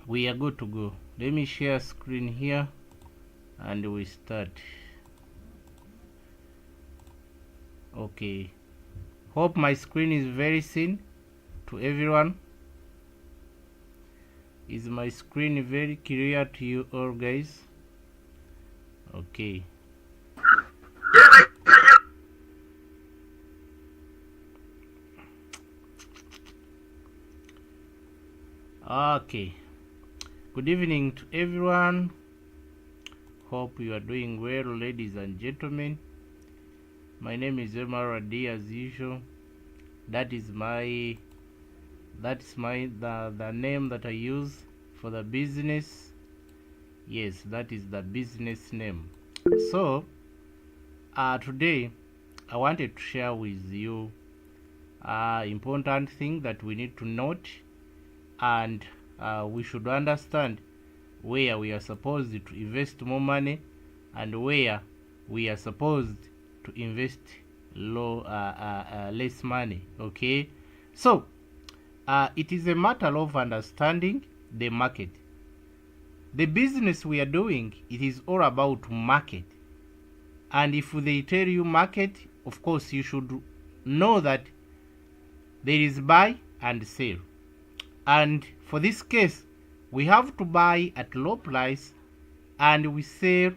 We are good to go. Let me share screen here and we start. Okay, hope my screen is very seen to everyone. Is my screen very clear to you all, guys? Okay. Okay, good evening to everyone. Hope you are doing well, ladies and gentlemen. My name is Emaradi, as usual. That's the name that I use for the business. Yes, that is the business name. So today I wanted to share with you important thing that we need to note, and we should understand where we are supposed to invest more money and where we are supposed to invest less money. Okay, so it is a matter of understanding the market. The business we are doing, it is all about market, and if they tell you market, of course you should know that there is buy and sell. And for this case, we have to buy at low price and we sell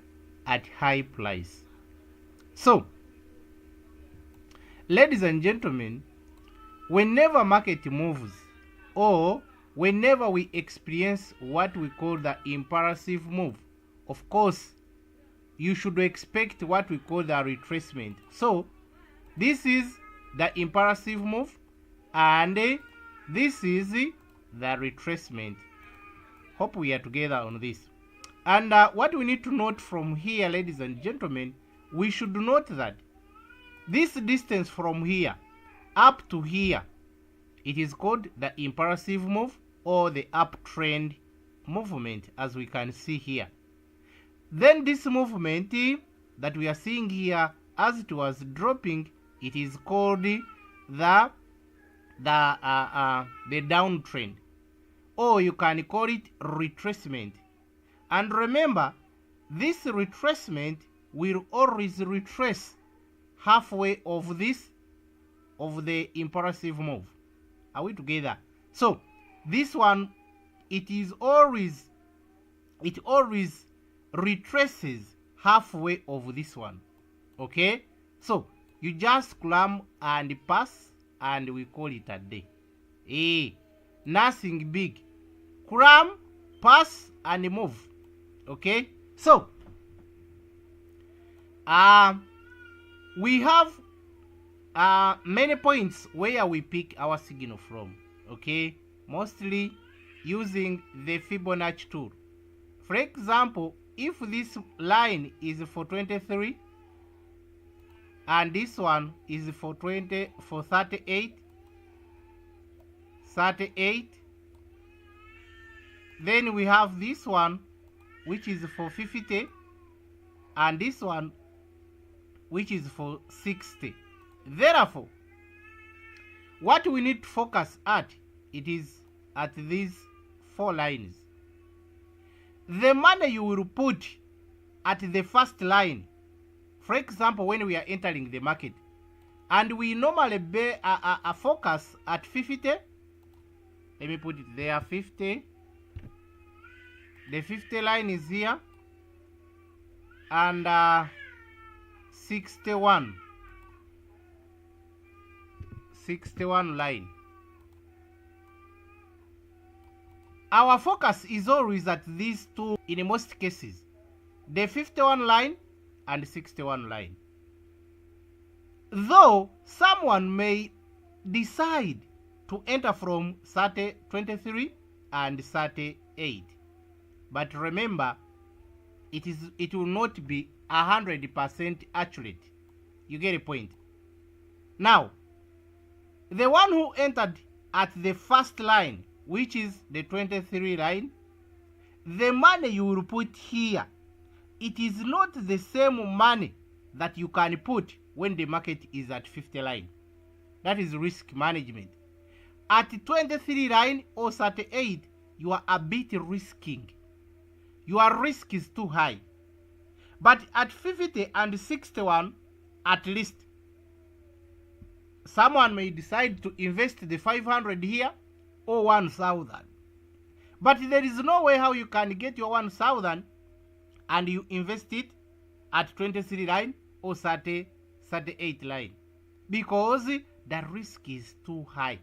at high price. So, ladies and gentlemen, whenever market moves or whenever we experience what we call the impulsive move, of course, you should expect what we call the retracement. So, this is the impulsive move and this is the retracement. Hope we are together on this. And what we need to note from here, ladies and gentlemen, we should note that this distance from here up to here, it is called the impulsive move or the uptrend movement, as we can see here. Then this movement that we are seeing here, as it was dropping, it is called the downtrend, or you can call it retracement. And remember, this retracement will always retrace halfway of the impulsive move. Are we together? So this one, it always retraces halfway of this one. Okay, so you just climb and pass, and we call it a day. Nothing big. Climb, pass, and move. Okay, so we have many points where we pick our signal from. Okay, mostly using the Fibonacci tool. For example, if this line is for 23 and this one is for 38, then we have this one which is for 50 and this one which is for 60. Therefore, what we need to focus at, it is at these four lines. The money you will put at the first line, for example, when we are entering the market, and we normally focus at 50. Let me put it there, 50. The 50 line is here, and 61 line. Our focus is always at these two in most cases, the 51 line and 61 line. Though someone may decide to enter from 23 and 38, but remember, it will not be 100% accurate. You get a point? Now, the one who entered at the first line, which is the 23 line, the money you will put here, it is not the same money that you can put when the market is at 50 line. That is risk management. At 23 line or 38, you are a bit risking. Your risk is too high. But at 50 and 61, at least, someone may decide to invest the 500 here or 1,000. But there is no way how you can get your 1,000 and you invest it at 23 line or 38 line, because the risk is too high.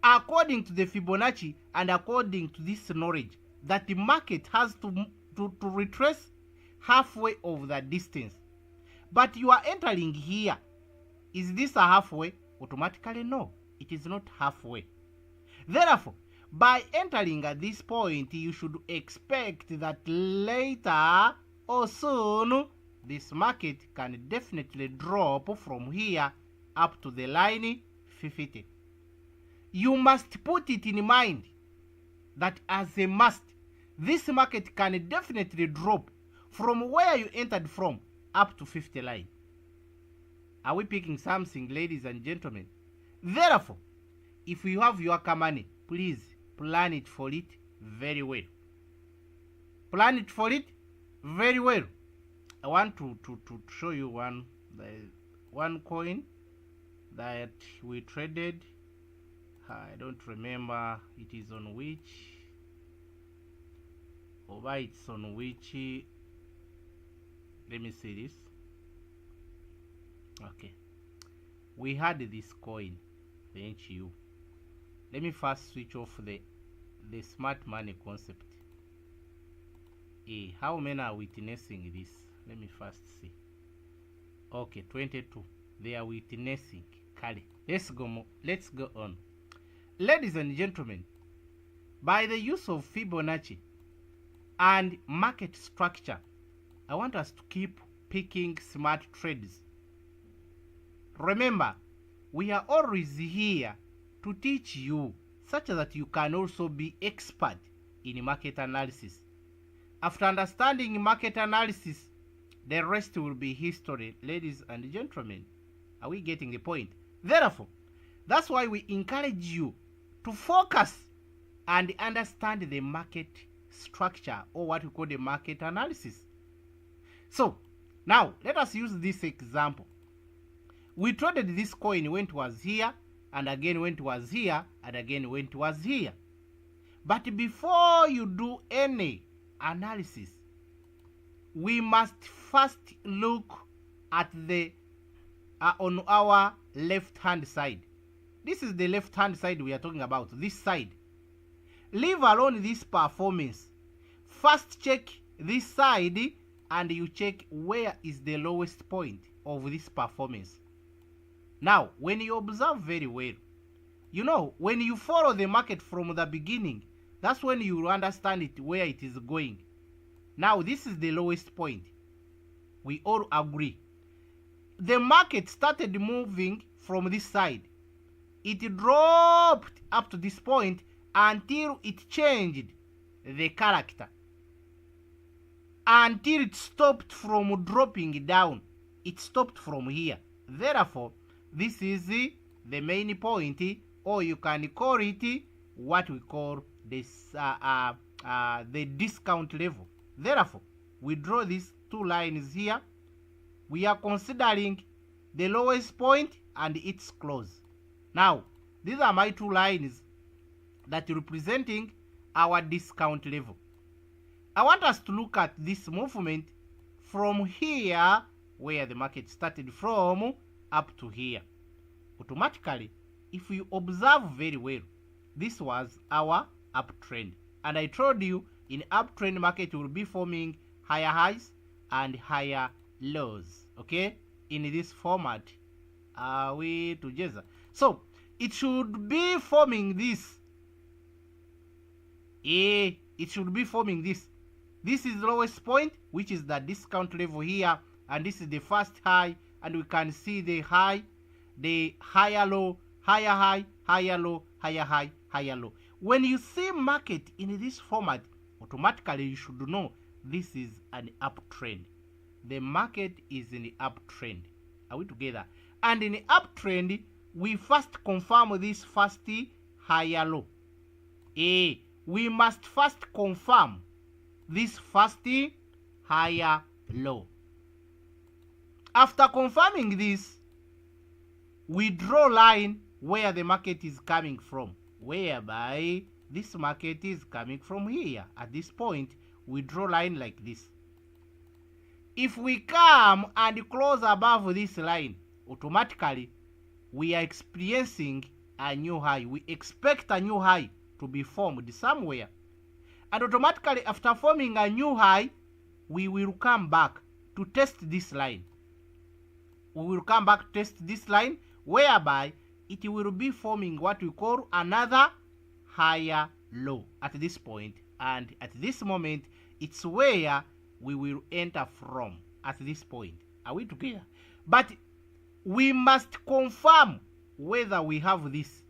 According to the Fibonacci and according to this knowledge, that the market has to retrace halfway of the distance. But you are entering here. Is this a halfway? Automatically no, it is not halfway. Therefore, by entering at this point, you should expect that later or soon this market can definitely drop from here up to the line 50. You must put it in mind that as a must, this market can definitely drop from where you entered from up to 50 line. Are we picking something, ladies and gentlemen? Therefore, if you have your money, please plan it for it very well. Plan it for it very well. I want to show you one coin that we traded. I don't remember it is on which, or why it's on which. Let me see this. Okay, we had this coin, the HU. Let me first switch off the smart money concept. How many are witnessing this? Let me first see. Okay, 22. They are witnessing. Kali. Let's go on. Ladies and gentlemen, by the use of Fibonacci and market structure, I want us to keep picking smart trades. Remember, we are always here to teach you such that you can also be expert in market analysis. After understanding market analysis, the rest will be history, ladies and gentlemen. Are we getting the point? Therefore, that's why we encourage you to focus and understand the market structure, or what we call the market analysis. So, now let us use this example. We traded this coin when it was here, and again when it was here, and again when it was here. But before you do any analysis, we must first look at the on our left hand side. This is the left hand side we are talking about, this side. Leave alone this performance. First check this side and you check where is the lowest point of this performance. Now, when you observe very well, you know, when you follow the market from the beginning, that's when you understand it, where it is going. Now, this is the lowest point. We all agree. The market started moving from this side. It dropped up to this point until it changed the character. Until it stopped from dropping down. It stopped from here. Therefore, this is the main point, or you can call it what we call this the discount level. Therefore, we draw these two lines here. We are considering the lowest point and its close. Now, these are my two lines that are representing our discount level. I want us to look at this movement from here, where the market started from, up to here. Automatically, if you observe very well, this was our uptrend. And I told you, in uptrend market will be forming higher highs and higher lows. Okay? In this format, are we together? So, it should be forming this. It should be forming this. This is the lowest point, which is the discount level here. And this is the first high. And we can see the high, the higher low, higher high, higher low, higher high, higher low. When you see market in this format, automatically you should know this is an uptrend. The market is in the uptrend. Are we together? And in the uptrend, we first confirm this first higher low. we must first confirm this first higher low. After confirming this, we draw line where the market is coming from, whereby this market is coming from here. At this point, we draw line like this. If we come and close above this line, automatically we are experiencing a new high. We expect a new high to be formed somewhere. And automatically after forming a new high, we will come back to test this line. We will come back to test this line, whereby it will be forming what we call another higher low at this point. And at this moment, it's where we will enter from at this point. Are we together? But we must confirm whether we have this,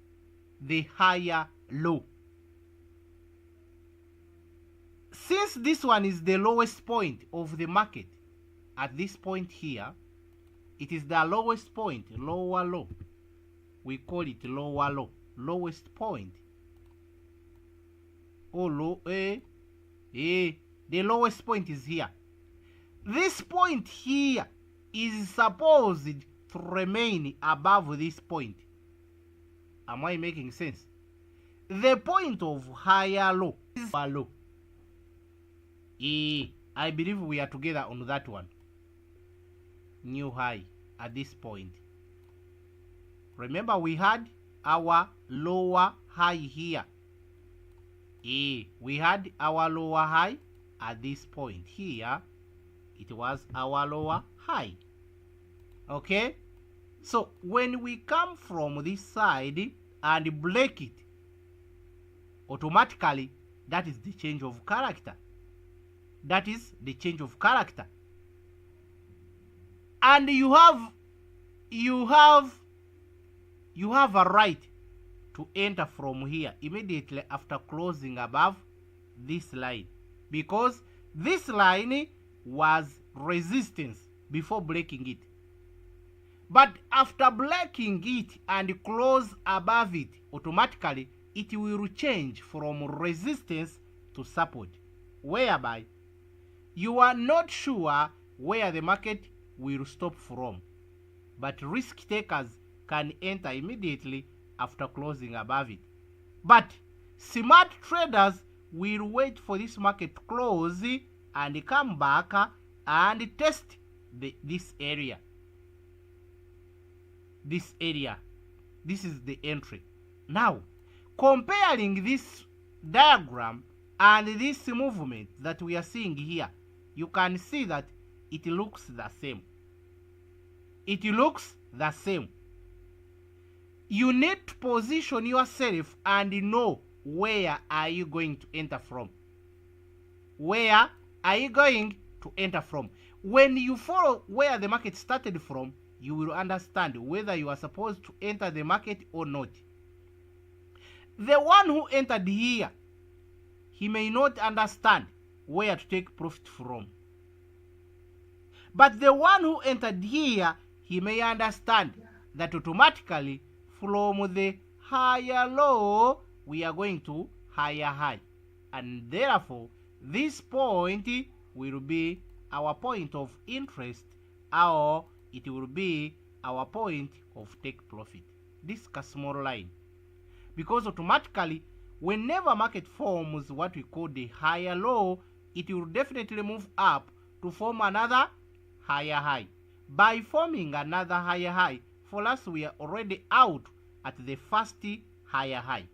the higher low. Since this one is the lowest point of the market, at this point here, it is the lowest point, lower low. We call it lower low, lowest point. Oh, low, the lowest point is here. This point here is supposed to remain above this point. Am I making sense? The point of higher low is low. I believe we are together on that one. New high at this point. Remember, we had our lower high here. We had our lower high at this point here. It was our lower high. Okay? So when we come from this side and break it, automatically that is the change of character. That is the change of character. And you have a right to enter from here immediately after closing above this line, because this line was resistance before breaking it. But after breaking it and close above it, automatically it will change from resistance to support, whereby you are not sure where the market will stop from, but risk takers can enter immediately after closing above it. But smart traders will wait for this market to close and come back and test this area. This area. This is the entry. Now, comparing this diagram and this movement that we are seeing here, you can see that it looks the same. It looks the same. You need to position yourself and know where are you going to enter from. Where are you going to enter from? When you follow where the market started from, you will understand whether you are supposed to enter the market or not. The one who entered here, he may not understand where to take profit from. But the one who entered here, he may understand that automatically from the higher low, we are going to higher high. And therefore, this point will be our point of interest, or it will be our point of take profit. This is a small line. Because automatically, whenever market forms what we call the higher low, it will definitely move up to form another higher high. By forming another higher high, for us we are already out at the first higher high.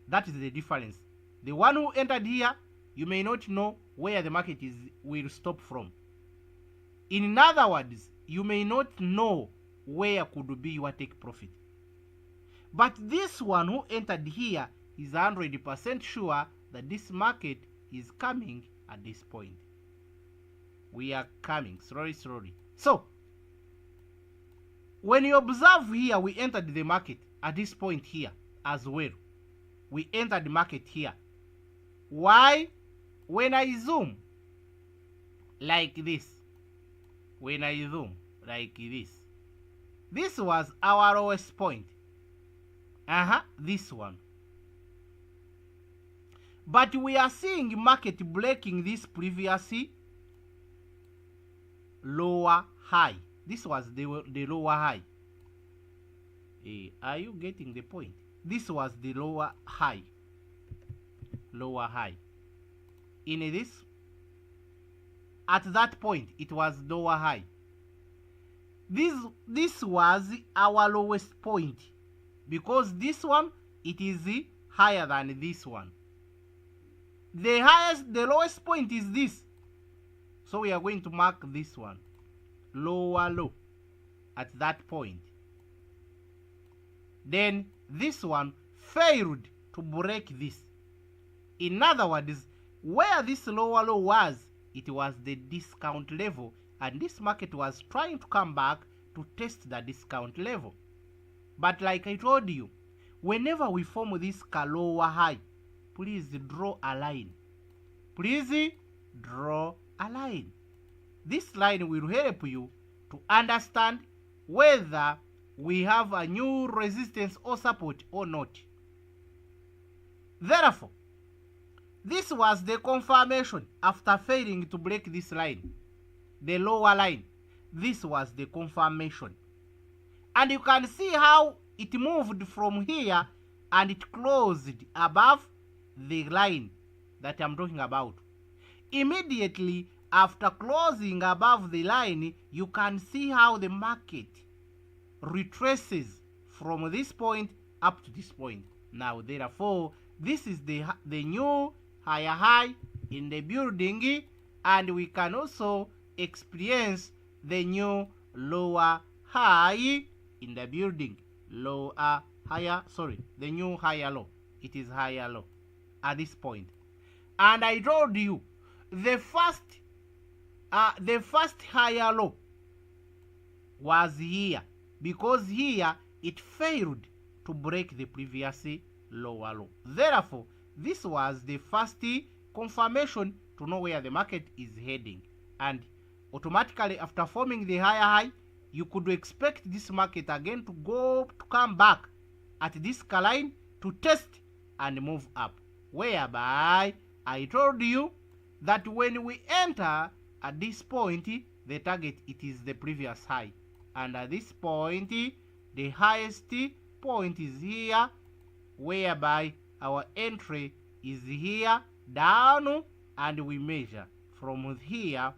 That is the difference. The one who entered here, you may not know where the market will stop from. In other words, you may not know where could be your take profit. But this one who entered here is 100% sure that this market is coming at this point. We are coming slowly. So, when you observe here, we entered the market at this point here as well. We entered the market here. Why? When I zoom like this, this was our lowest point. This one. But we are seeing market breaking this previous lower high. This was the lower high. Are you getting the point? This was the lower high. Lower high. In this, at that point, it was lower high. This was our lowest point, because this one, it is higher than this one. The lowest point is this. So we are going to mark this one, lower low, at that point. Then this one failed to break this. In other words, where this lower low was, it was the discount level, and this market was trying to come back to test the discount level. But like I told you, whenever we form this lower high, please draw a line. Please draw a line. This line will help you to understand whether we have a new resistance or support or not. Therefore, this was the confirmation after failing to break this line, the lower line. This was the confirmation. And you can see how it moved from here and it closed above the line that I'm talking about. Immediately after closing above the line, you can see how the market retraces from this point up to this point. Now, therefore, this is the new higher high in the building, and we can also experience the new lower high in the building. The new higher low. It is higher low at this point. And I told you the first higher low was here, because here it failed to break the previous lower low. Therefore, this was the first confirmation to know where the market is heading. And automatically after forming the higher high, you could expect this market again to come back at this line to test and move up. Whereby I told you that when we enter at this point, the target, it is the previous high. And at this point, the highest point is here, whereby our entry is here down, and we measure from here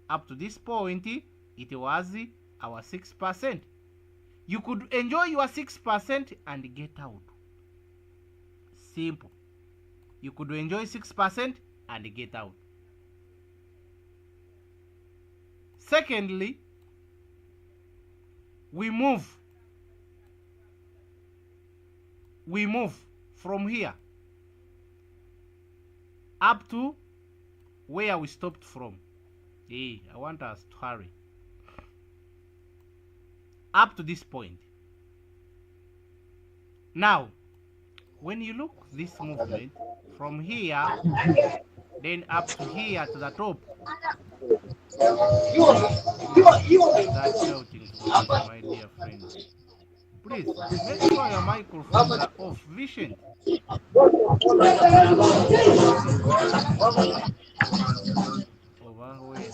up to this point. It was our 6%. You could enjoy your 6% and get out. Simple. You could enjoy 6% and get out. Secondly, we move from here up to where we stopped from. I want us to hurry. Up to this point. Now, when you look this movement from here, then up to here to the top, that's shouting for me, my dear friend. Please, make sure your microphones are off. Vision. Over where?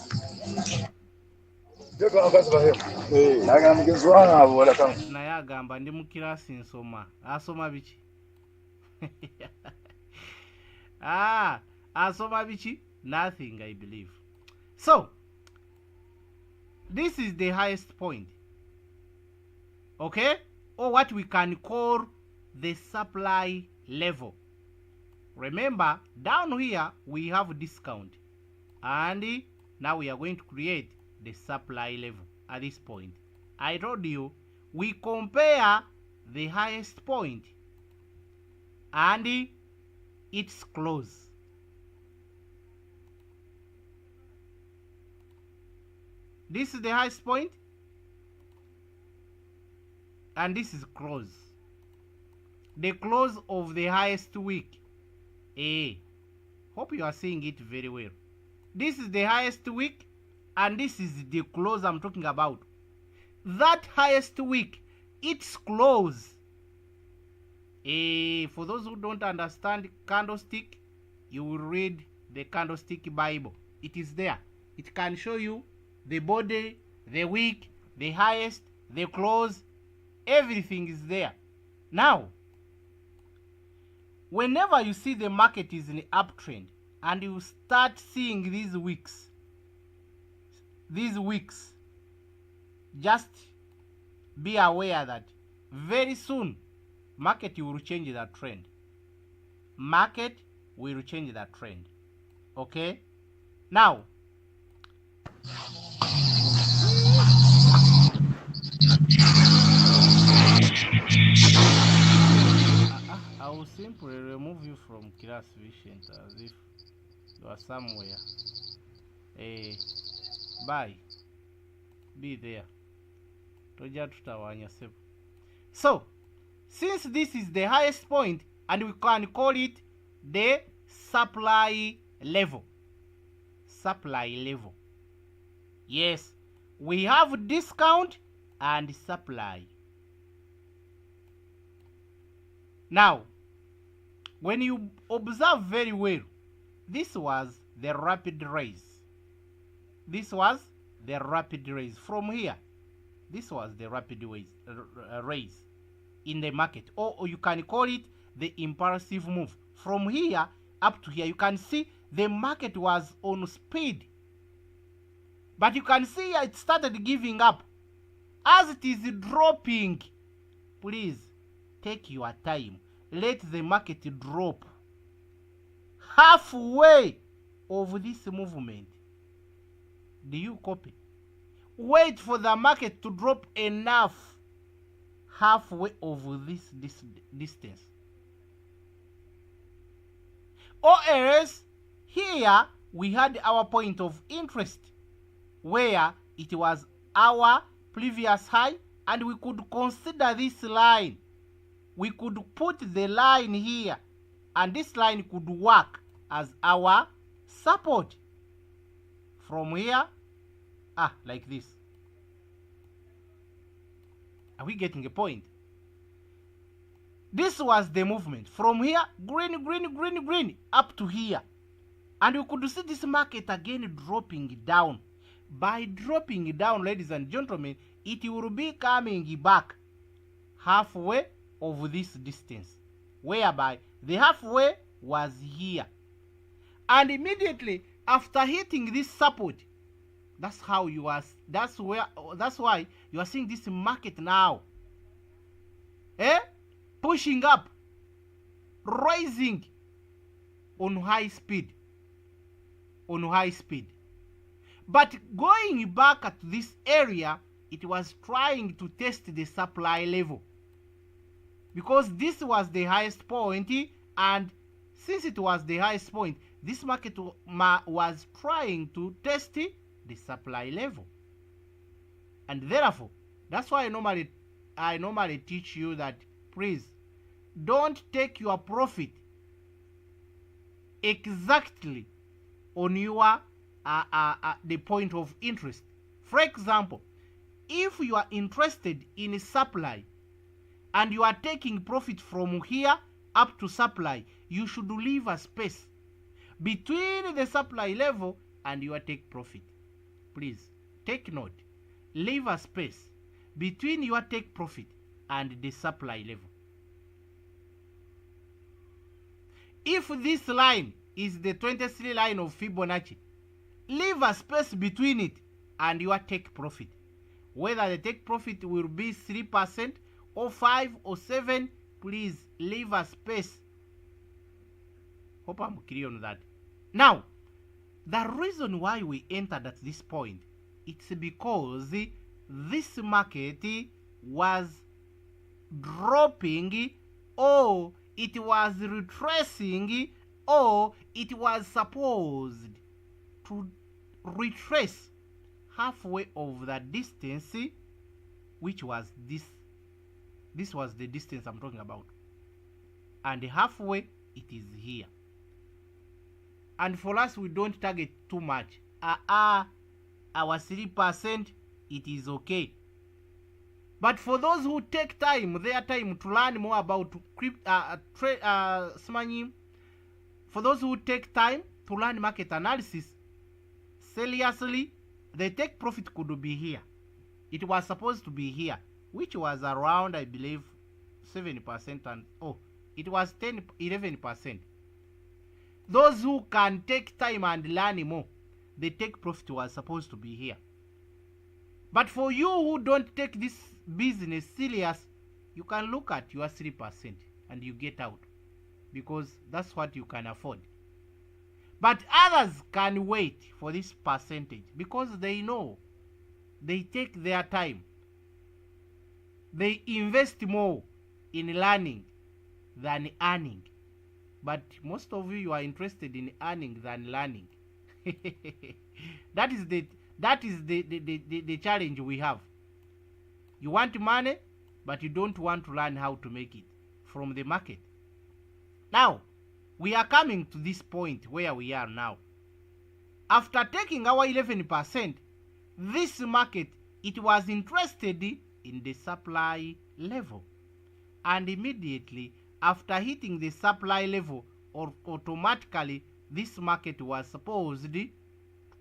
Naye agamba ndi mu kirasi nsoma. Asoma biki? Asoma biki? Nothing, I believe. So, this is the highest point. Okay? Or what we can call the supply level. Remember, down here we have discount. And now we are going to create the supply level at this point. I told you, we compare the highest point and its close. This is the highest point, and this is close. The close of the highest week. Hope you are seeing it very well. This is the highest week, and this is the close I'm talking about. That highest week, its close. For those who don't understand candlestick, you will read the candlestick Bible. It is there. It can show you the body, the wick, the highest, the close. Everything is there. Now, whenever you see the market is in uptrend and you start seeing these wicks, just be aware that very soon market will change that trend. Market will change that trend. Okay? Now, I will simply remove you from class vision as if you are somewhere. Bye. Be there. Toja tutawanya sebu. So, since this is the highest point, and we can call it the supply level. Supply level. Yes, we have discount and supply. Now, when you observe very well, this was the rapid rise. This was the rapid rise from here. This was the rapid rise in the market, or you can call it the impulsive move. From here up to here, you can see the market was on speed, but you can see it started giving up as it is dropping. Please take your time. Let the market drop halfway of this movement. Do you copy? Wait for the market to drop enough halfway over this distance. Or else, here we had our point of interest where it was our previous high, and we could consider this line. We could put the line here, and this line could work as our support. From here, like this. Are we getting a point? This was the movement. From here, green, green, green, green, up to here. And you could see this market again dropping down. By dropping down, ladies and gentlemen, it will be coming back halfway of this distance, whereby the halfway was here. And immediately after hitting this support, that's why you are seeing this market now pushing up, rising on high speed, but going back at this area, it was trying to test the supply level, because this was the highest point, and since it was the highest point, this market was trying to test the supply level. And therefore, that's why I normally teach you that, please don't take your profit exactly on your the point of interest. For example, if you are interested in supply and you are taking profit from here up to supply, you should leave a space between the supply level and your take profit. Please take note. Leave a space between your take profit and the supply level. If this line is the 23 line of Fibonacci, leave a space between it and your take profit. Whether the take profit will be 3% or 5 or 7, please leave a space. Hope I'm clear on that. Now, the reason why we entered at this point, it's because this market was dropping, or it was retracing, or it was supposed to retrace halfway of the distance, which was this. This was the distance I'm talking about. And halfway, it is here. And for us, we don't target too much. Our 3%, it is okay. But for those who take their time to learn more about For those who take time to learn market analysis seriously, the take profit could be here. It was supposed to be here, which was around, I believe, 7%, and it was 11%. Those who can take time and learn more, the take profit was supposed to be here. But for you who don't take this business serious, you can look at your 3% and you get out, because that's what you can afford. But others can wait for this percentage because they know, they take their time, they invest more in learning than earning. But most of you are interested in earning than learning. That is the challenge we have. You want money, but you don't want to learn how to make it from the market. Now, we are coming to this point where we are now. After taking our 11%, this market, it was interested in the supply level. And immediately after hitting the supply level, or automatically this market was supposed to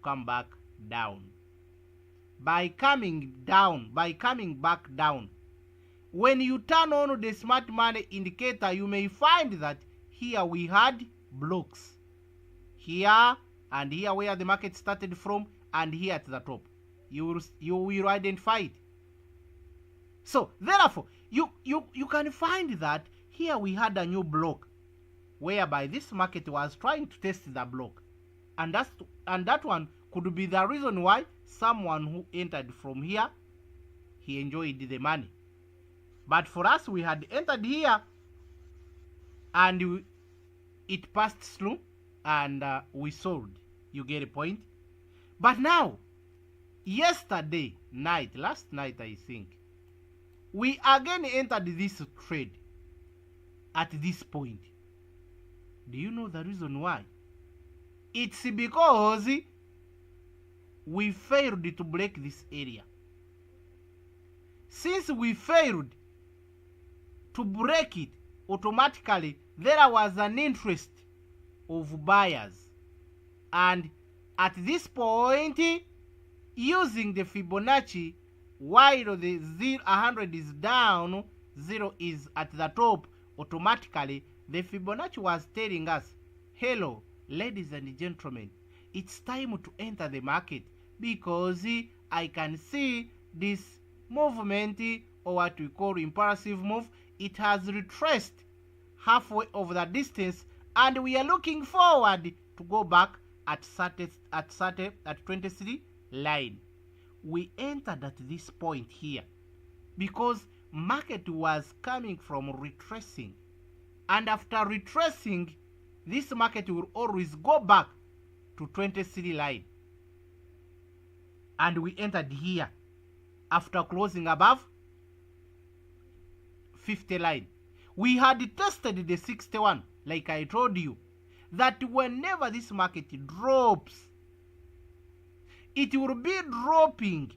come back down. By coming back down, when you turn on the smart money indicator, you may find that here we had blocks. Here and here where the market started from, and here at the top. You will identify it. So therefore, you can find that here we had a new block, whereby this market was trying to test the block, and that one could be the reason why someone who entered from here, he enjoyed the money. But for us, we had entered here and it passed through and we sold. You get a point? But now, yesterday night, last night I think, we again entered this trade at this point. Do you know the reason why? It's because we failed to break this area. Since we failed to break it, automatically there was an interest of buyers. And at this point, using the Fibonacci, while the 100 is down, 0 is at the top, automatically the Fibonacci was telling us, hello, ladies and gentlemen, it's time to enter the market, because I can see this movement, or what we call impulsive move. It has retraced halfway of the distance, and we are looking forward to go back at 23 line. We entered at this point here because market was coming from retracing, and after retracing, this market will always go back to 23 line, and we entered here after closing above 50 line. We had tested the 61, like I told you, that whenever this market drops, it will be dropping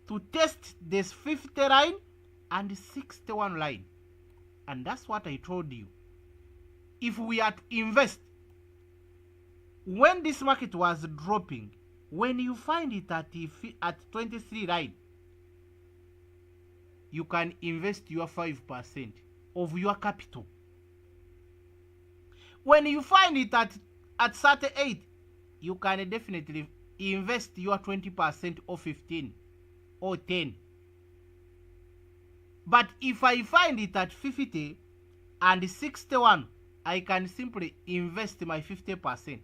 to test this 50 line and 61 line. And that's what I told you. If we are to invest, when this market was dropping, when you find it at 23 line, you can invest your 5% of your capital. When you find it at 38, you can definitely invest your 20% or 15 or 10. But if I find it at 50 and 61, I can simply invest my 50%.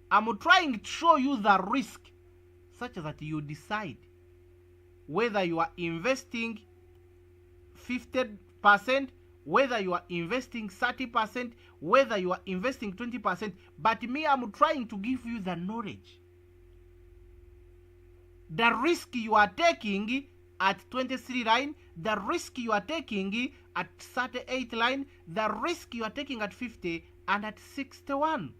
I'm trying to show you the risk such that you decide whether you are investing 50%, whether you are investing 30%, whether you are investing 20%. But me, I'm trying to give you the knowledge. The risk you are taking at 23 line, the risk you are taking at 38 line, the risk you are taking at 50 and at 61.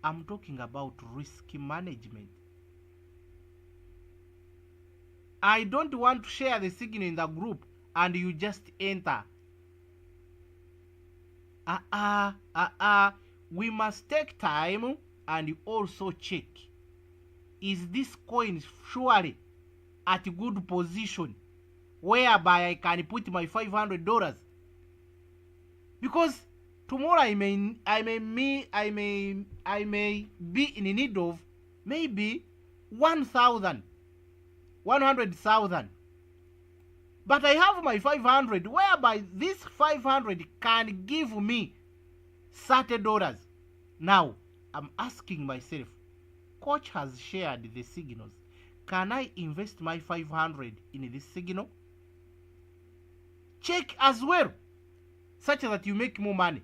I'm talking about risk management. I don't want to share the signal in the group and you just enter. we must take time and also check, is this coin surely at a good position whereby I can put my $500? Because tomorrow I may be in need of maybe 100,000, but I have my 500, whereby this 500 can give me $30. Now I'm asking myself, coach has shared the signals, can I invest my 500 in this signal? Check as well, such that you make more money.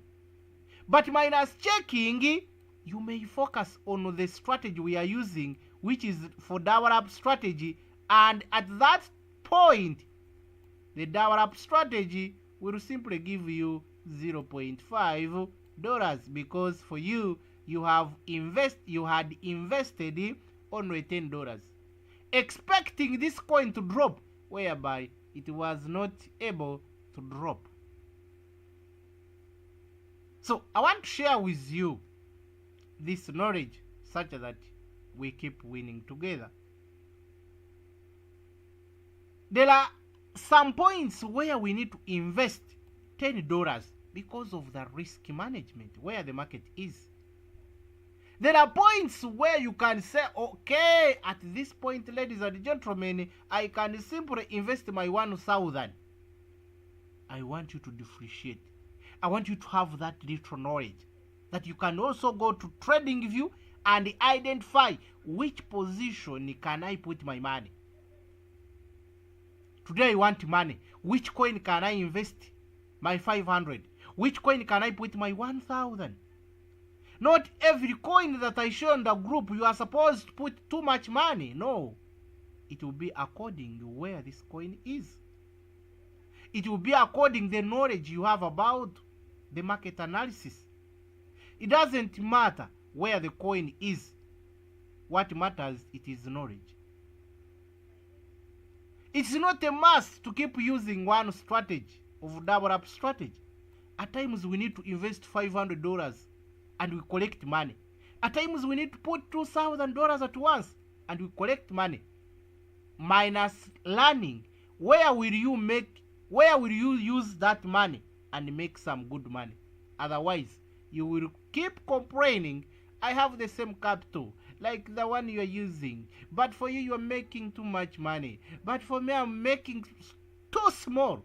But minus checking, you may focus on the strategy we are using, which is for double up strategy, and at that point the double up strategy will simply give you $0.5, because for you had invested only $10, expecting this coin to drop, whereby it was not able to drop. So I want to share with you this knowledge such that we keep winning together. There are some points where we need to invest $10 because of the risk management where the market is. There are points where you can say, okay, at this point, ladies and gentlemen, I can simply invest my 1,000. I want you to differentiate. I want you to have that little knowledge that you can also go to TradingView and identify which position can I put my money. Today I want money. Which coin can I invest my 500? Which coin can I put my 1,000? Not every coin that I show in the group you are supposed to put too much money. No. It will be according to where this coin is. It will be according to the knowledge you have about the market analysis. It doesn't matter where the coin is. What matters, it is knowledge. It's not a must to keep using one strategy of double up strategy. At times we need to invest $500 and we collect money. At times we need to put $2,000 at once and we collect money. Minus learning, where will you use that money and make some good money? Otherwise, you will keep complaining, I have the same capital like the one you are using, but for you are making too much money, but for me I'm making too small.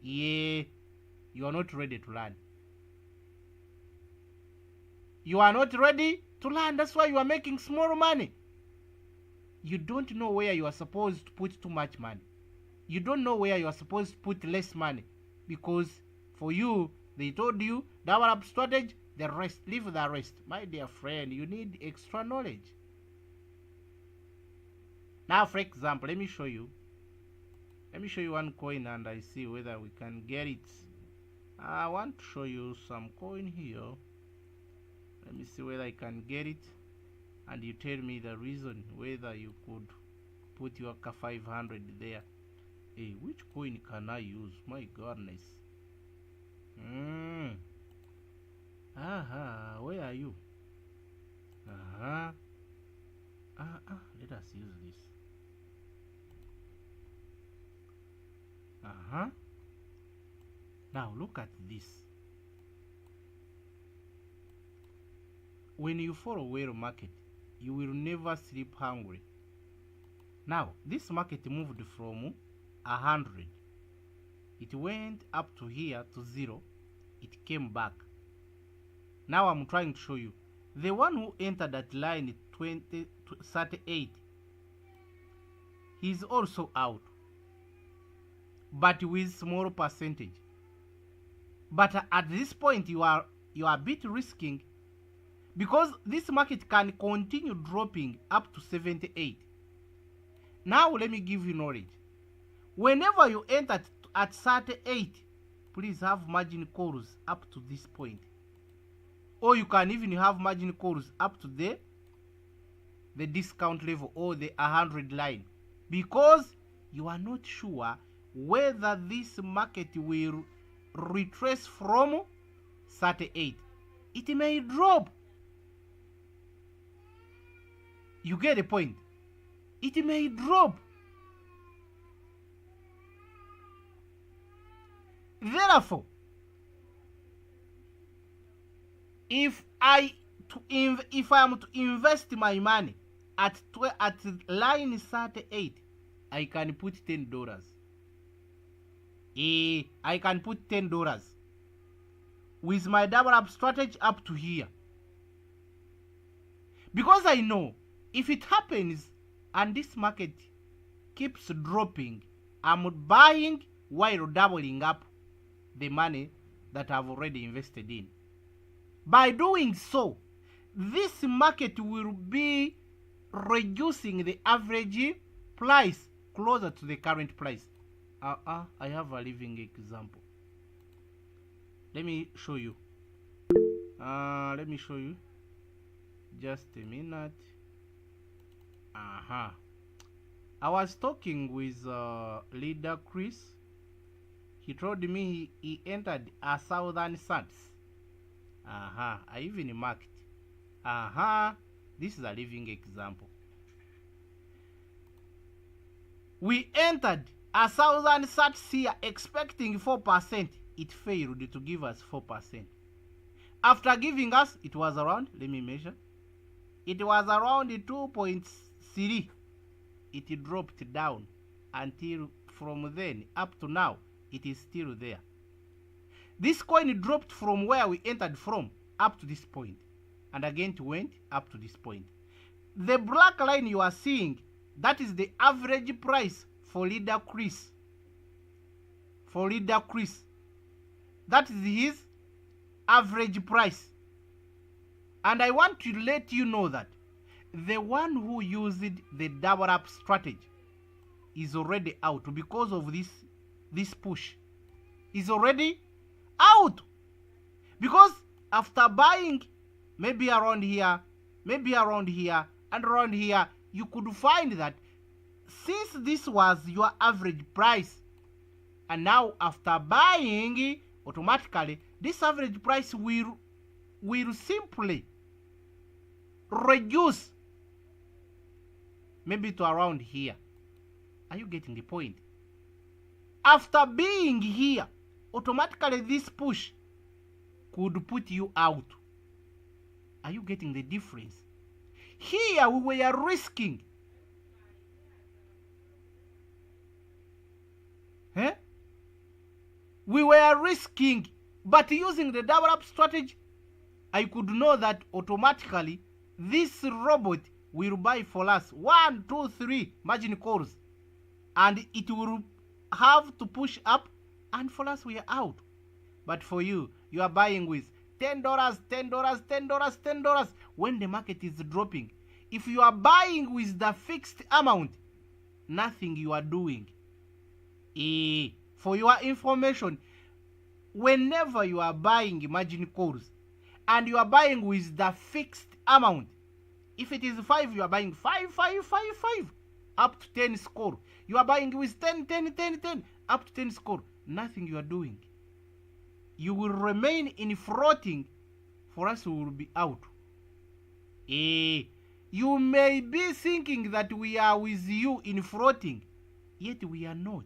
Yeah, you are not ready to learn. You are not ready to learn. That's why you are making small money. You don't know where you are supposed to put too much money. You don't know where you are supposed to put less money, because for you, they told you double up strategy, the rest, leave the rest. My dear friend, you need extra knowledge. Now, for example, let me show you one coin and I see whether we can get it. I want to show you some coin here. Let me see whether I can get it, and you tell me the reason whether you could put your 500 there. Hey, which coin can I use? My goodness. Where are you? Let us use this. Now look at this. When you follow whale market, you will never sleep hungry. Now this market moved from 100. It went up to here to 0. It came back. Now I'm trying to show you. The one who entered at line 38, he's also out, but with small percentage. But at this point you are a bit risking, because this market can continue dropping up to 78. Now let me give you knowledge. Whenever you enter at 38, please have margin calls up to this point, or you can even have margin calls up to the discount level or the 100 line, because you are not sure whether this market will retrace from 38. it may drop. You get the point? It may drop. Therefore, if I am to invest my money at line 38, I can put $10. I can put $10 with my double up strategy up to here, because I know if it happens and this market keeps dropping, I'm buying while doubling up the money that I've already invested in. By doing so, this market will be reducing the average price closer to the current price. I have a living example. Let me show you. Just a minute. I was talking with leader Chris. He told me he entered a Southern Suns. I even marked. This is a living example. We entered a Southern Suns here expecting 4%. It failed to give us 4%. After giving us, it was around, let me measure. It was around 2.3. It dropped down until from then up to now, it is still there. This coin dropped from where we entered from up to this point, and again it went up to this point. The black line you are seeing, that is the average price for leader Chris. That is his average price. And I want to let you know that the one who used the double up strategy is already out because of this push. Is already out. Because after buying maybe around here, and around here, you could find that since this was your average price, and now after buying, automatically this average price will simply reduce maybe to around here. Are you getting the point? After being here, automatically this push could put you out. Are you getting the difference? Here we were risking. We were risking, but using the double up strategy, I could know that automatically this robot will buy for us 1, 2, 3 margin calls, and it will have to push up, and for us we are out. But for you, you are buying with $10, $10, $10, $10 when the market is dropping. If you are buying with the fixed amount, nothing you are doing. For your information, whenever you are buying margin calls and you are buying with the fixed amount, if it is 5, you are buying 5, 5, 5, 5 up to 10 score. You are buying with 10, 10, 10, 10 up to 10 score. Nothing you are doing. You will remain in floating. For us, we will be out. You may be thinking that we are with you in floating, yet we are not.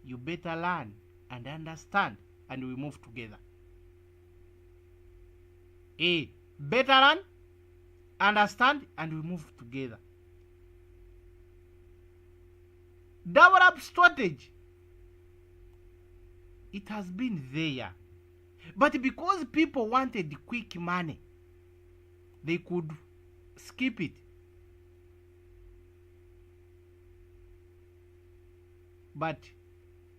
You better learn and understand, and we move together. Better learn, understand, and we move together. Double up strategy, it has been there, but because people wanted quick money, they could skip it. But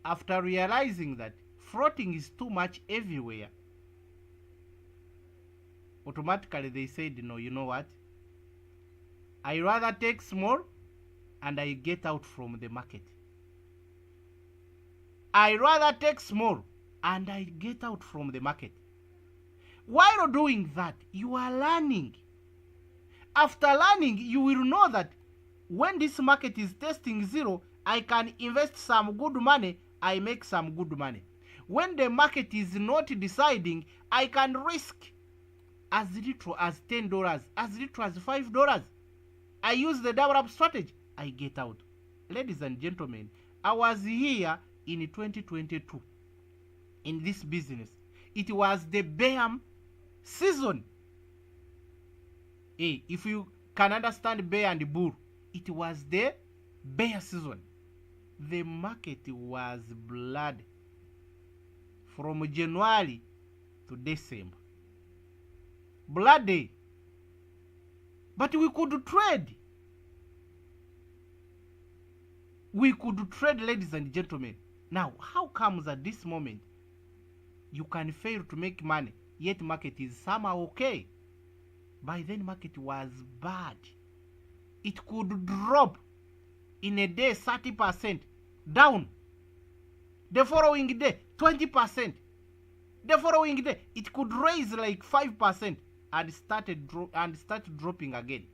after realizing that floating is too much everywhere, automatically they said, no, you know what? I rather take small and I get out from the market. I rather take small and I get out from the market. While doing that, you are learning. After learning, you will know that when this market is testing zero, I can invest some good money, I make some good money. When the market is not deciding, I can risk as little as $10, as little as $5. I use the double up strategy, I get out. Ladies and gentlemen, I was here in 2022 in this business. It was the bear season. Hey, if you can understand bear and bull, it was the bear season. The market was blood from January to December. Bloody. But we could trade. We could trade, ladies and gentlemen. Now, how comes at this moment you can fail to make money, yet market is somehow okay? By then, market was bad. It could drop in a day 30% down. The following day, 20%. The following day, it could raise like 5% and start dropping again.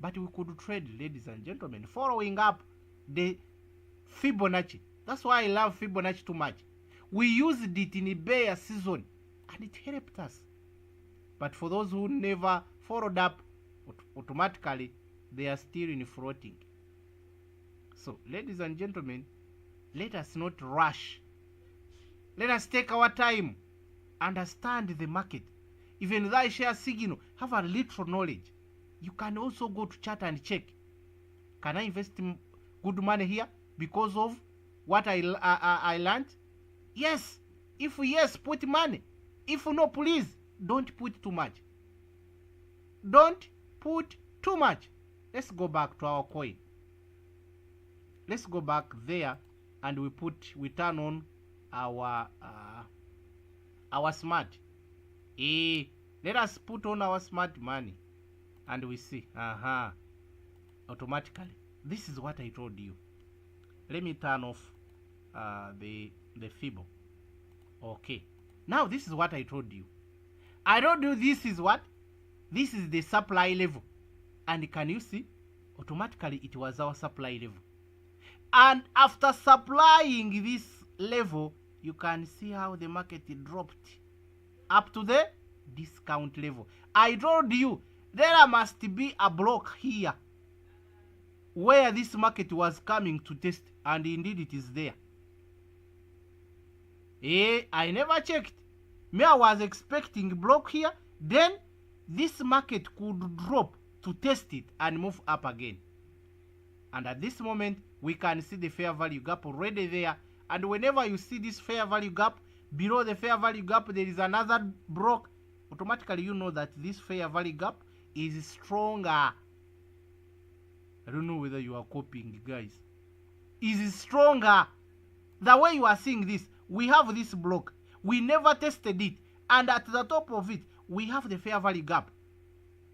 But we could trade, ladies and gentlemen, following up the Fibonacci. That's why I love Fibonacci too much. We used it in a bear season and it helped us. But for those who never followed up, automatically they are still in floating. So, ladies and gentlemen, let us not rush. Let us take our time, understand the market. Even though I share signal, have a little knowledge. You can also go to chart and check. Can I invest good money here because of what I learned? Yes. If yes, put money. If no, please don't put too much. Don't put too much. Let's go back to our coin. Let's go back there and we turn on our smart. Let us put on our smart money and we see. Automatically. This is what I told you. Let me turn off the Fibo. Okay. Now this is what I told you. I told you this is what? This is the supply level. And can you see? Automatically it was our supply level. And after supplying this level, you can see how the market dropped up to the discount level. I told you there must be a block here where this market was coming to test, and indeed it is there. I never checked. Me, I was expecting block here, then this market could drop to test it and move up again. And at this moment, we can see the fair value gap already there. And whenever you see this fair value gap, below the fair value gap, there is another block. Automatically, you know that this fair value gap is stronger. I don't know whether you are copying, guys. Is stronger. The way you are seeing this, we have this block. We never tested it. And at the top of it, we have the fair value gap.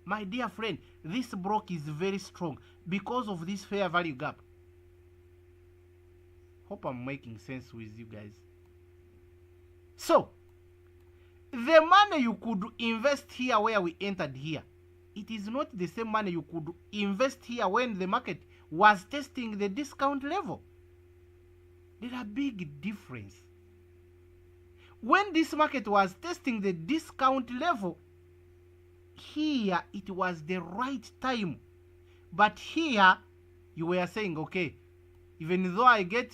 My dear friend, this block is very strong because of this fair value gap. Hope I'm making sense with you guys. So, the money you could invest here where we entered here, it is not the same money you could invest here when the market was testing the discount level. There are big difference. When this market was testing the discount level, here it was the right time. But here you were saying, okay, even though I get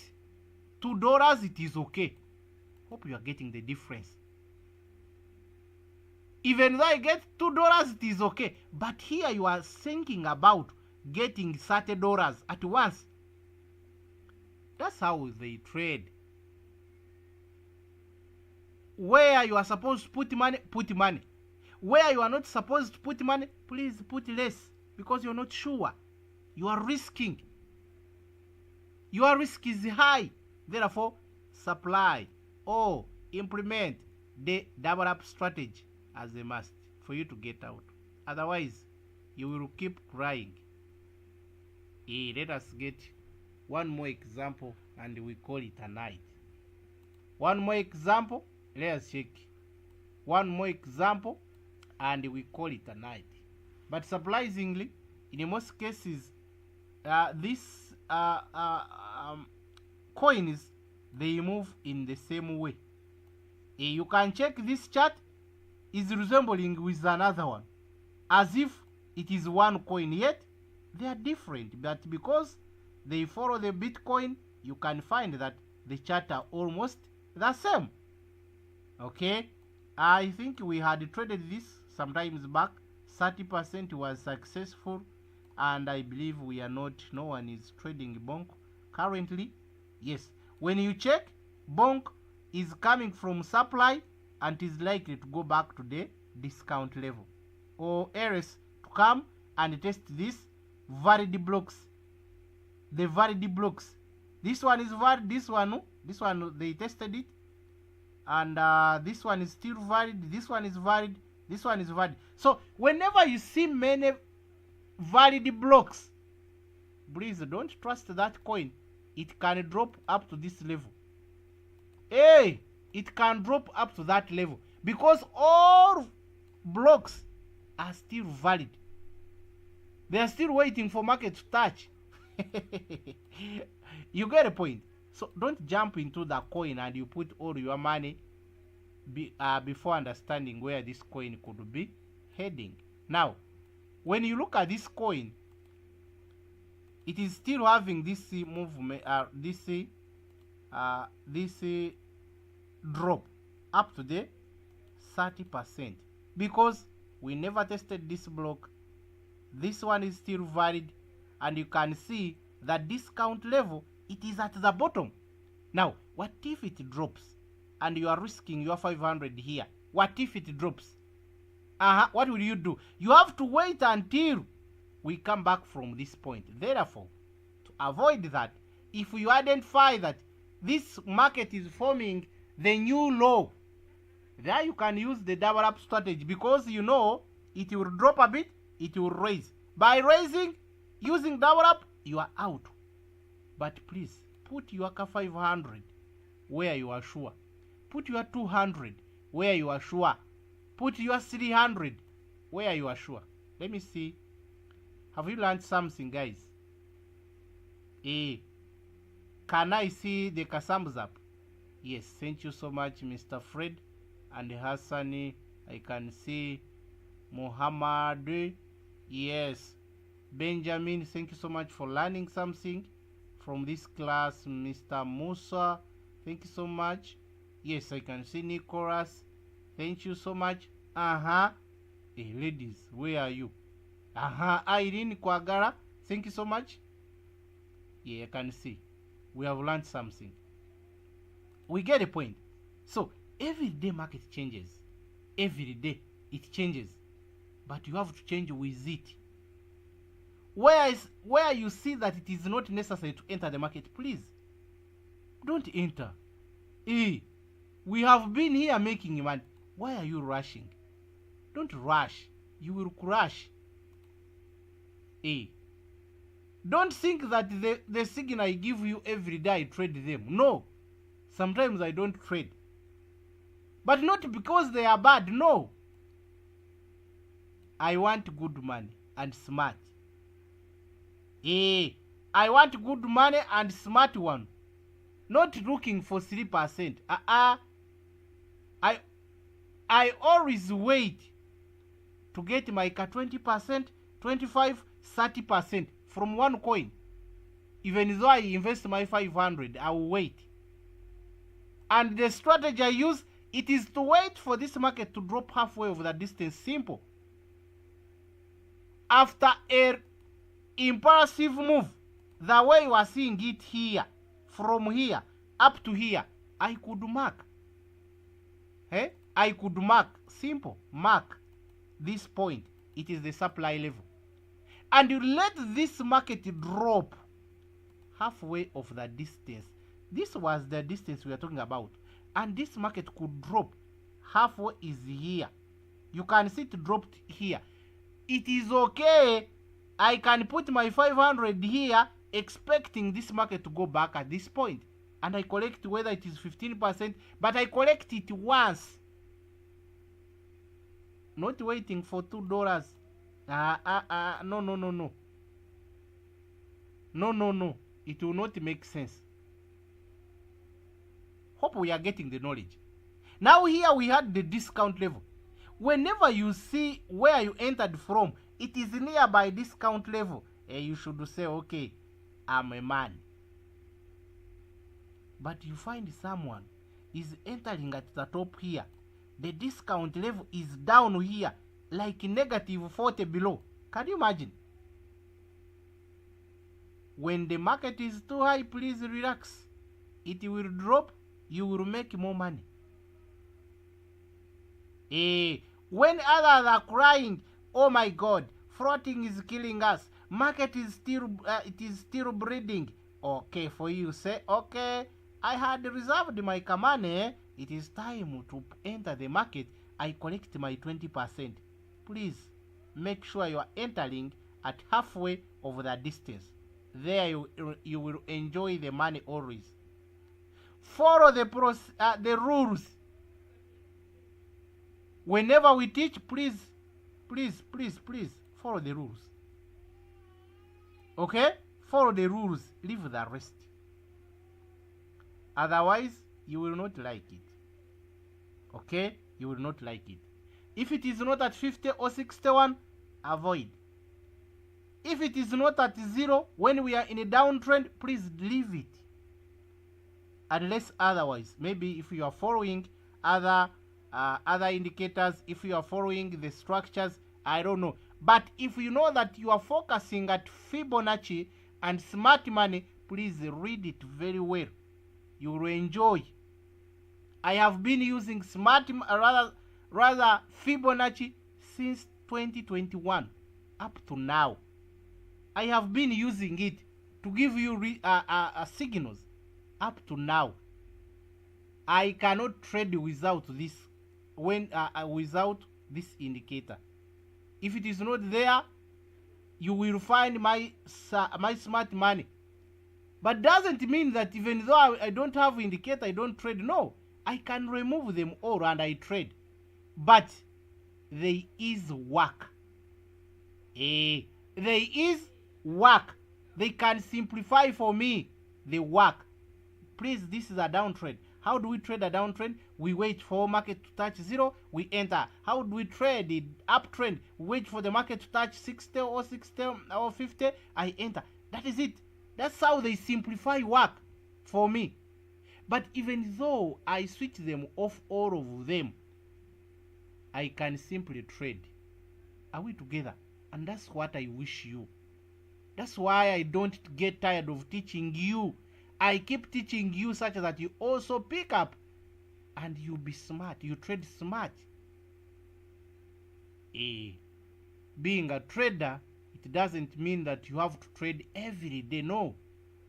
$2, it is okay. Hope you are getting the difference. Even though I get $2, it is okay. But here you are thinking about getting $30 at once. That's how they trade. Where you are supposed to put money, put money. Where you are not supposed to put money, please put less. Because you're not sure. You are risking. Your risk is high. Therefore, supply or implement the double up strategy as a must for you to get out. Otherwise, you will keep crying. Let us get one more example and we call it a night. One more example. Let us check. One more example and we call it a night. But surprisingly, in most cases, this coins they move in the same way. You can check this chart is resembling with another one, as if it is one coin, yet they are different. But because they follow the Bitcoin, you can find that the chart are almost the same. Okay, I think we had traded this sometimes back. 30% was successful, and I believe we are not, no one is trading Bonk currently. Yes, when you check, Bonk is coming from supply and is likely to go back to the discount level, or else to come and test this valid blocks. The valid blocks, this one is valid, this one they tested it, and this one is still valid, this one is valid, this one is valid. So whenever you see many valid blocks, please don't trust that coin. It can drop up to this level. Hey, it can drop up to that level because all blocks are still valid. They are still waiting for market to touch. You get a point. So don't jump into the coin and you put all your money before understanding where this coin could be heading. Now, when you look at this coin, it is still having this movement, this drop up to the 30%, because we never tested this block. This one is still valid, and you can see the discount level, it is at the bottom. Now, what if it drops and you are risking your 500 here? What if it drops? What will you do? You have to wait until we come back from this point. Therefore, to avoid that, if you identify that this market is forming the new low, there you can use the double up strategy, because you know it will drop a bit, it will raise. By raising, using double up, you are out. But please, put your 500 where you are sure. Put your 200 where you are sure. Put your 300 where you are sure. Let me see. Have you learned something, guys? Can I see the thumbs up? Yes, thank you so much, Mr. Fred and Hassani. I can see Muhammad. Yes, Benjamin, thank you so much for learning something from this class. Mr. Musa, thank you so much. Yes, I can see Nicholas. Thank you so much. Hey, ladies, where are you? Irene Kwagara, thank you so much. Yeah, I can see. We have learned something. We get a point. So, every day market changes. Every day it changes. But you have to change with it. Where you see that it is not necessary to enter the market, please don't enter. We have been here making money. Why are you rushing? Don't rush. You will crash. Don't think that the signal I give you every day I trade them. No. Sometimes I don't trade. But not because they are bad. No. I want good money and smart. I want good money and smart one. Not looking for 3%. I always wait to get my 20%, 25%, 30% from one coin. Even though I invest my 500, I will wait. And the strategy I use, it is to wait for this market to drop halfway of the distance. Simple. After a impulsive move, the way you are seeing it here, from here up to here, I could mark. I could mark. Simple. Mark this point. It is the supply level. And you let this market drop halfway of the distance. This was the distance we are talking about. And this market could drop halfway is here. You can see it dropped here. It is okay. I can put my 500 here expecting this market to go back at this point. And I collect whether it is 15%, but I collect it once. Not waiting for $2. No. No. It will not make sense. Hope we are getting the knowledge. Now here we had the discount level. Whenever you see where you entered from, it is nearby discount level, you should say, okay, I'm a man. But you find someone is entering at the top here. The discount level is down here, like negative 40 below. Can you imagine? When the market is too high, please relax. It will drop, you will make more money. When others are crying, oh my God, floating is killing us, market is still breeding. Okay, for you say, okay, I had reserved my Kamane, it is time to enter the market, I collect my 20%. Please make sure you are entering at halfway of the distance. There you will enjoy the money always. Follow the rules. Whenever we teach, please follow the rules. Okay? Follow the rules. Leave the rest. Otherwise, you will not like it. Okay? You will not like it. If it is not at 50 or 61, avoid. If it is not at 0, when we are in a downtrend, please leave it. Unless otherwise, maybe if you are following other indicators, if you are following the structures, I don't know. But if you know that you are focusing at Fibonacci and smart money, please read it very well. You will enjoy. I have been using rather Fibonacci since 2021 up to now. I have been using it to give you signals up to now. I cannot trade without this. Without this indicator. If it is not there, you will find my smart money. But doesn't mean that even though I don't have indicator, I don't trade. No, I can remove them all and I trade. But there is work. There is work. They can simplify for me the work. Please, this is a downtrend. How do we trade a downtrend? We wait for market to touch 0, we enter. How do we trade the uptrend? We wait for the market to touch 60 or 50, I enter. That is it. That's how they simplify work for me. But even though I switch them off, all of them, I can simply trade. Are we together? And that's what I wish you. That's why I don't get tired of teaching you. I keep teaching you such that you also pick up and you be smart. You trade smart. Being a trader, it doesn't mean that you have to trade every day. No.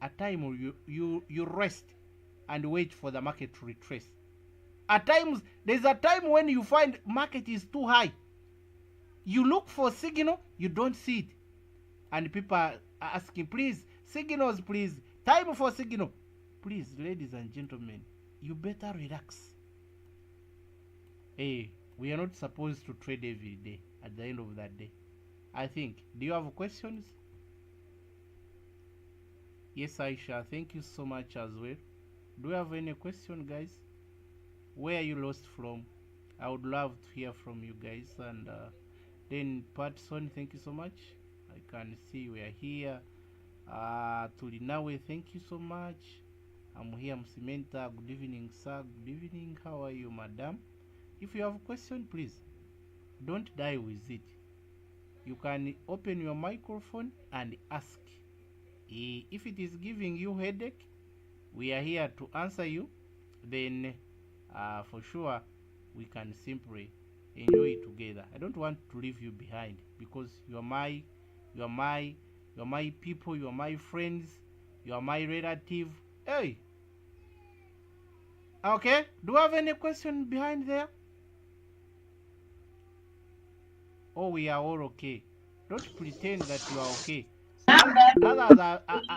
At time you rest and wait for the market to retrace. At times, there's a time when you find market is too high. You look for signal, you don't see it. And people are asking, please, signals, please. Time for signal. Please, ladies and gentlemen, you better relax. We are not supposed to trade every day at the end of that day. I think. Do you have questions? Yes, Aisha, thank you so much as well. Do you have any question, guys? Where are you lost from? I would love to hear from you guys. And then Patson, thank you so much. I can see we are here. Tulinawe, thank you so much. I'm here, Msimenta. Good evening, sir. Good evening. How are you, madam? If you have a question, please don't die with it. You can open your microphone and ask. If it is giving you headache, we are here to answer you. Then for sure we can simply enjoy it together. I don't want to leave you behind because you are my people, you are my friends, you are my relative. Hey. Okay, do you have any question behind there? Oh, we are all okay. Don't pretend that you are okay.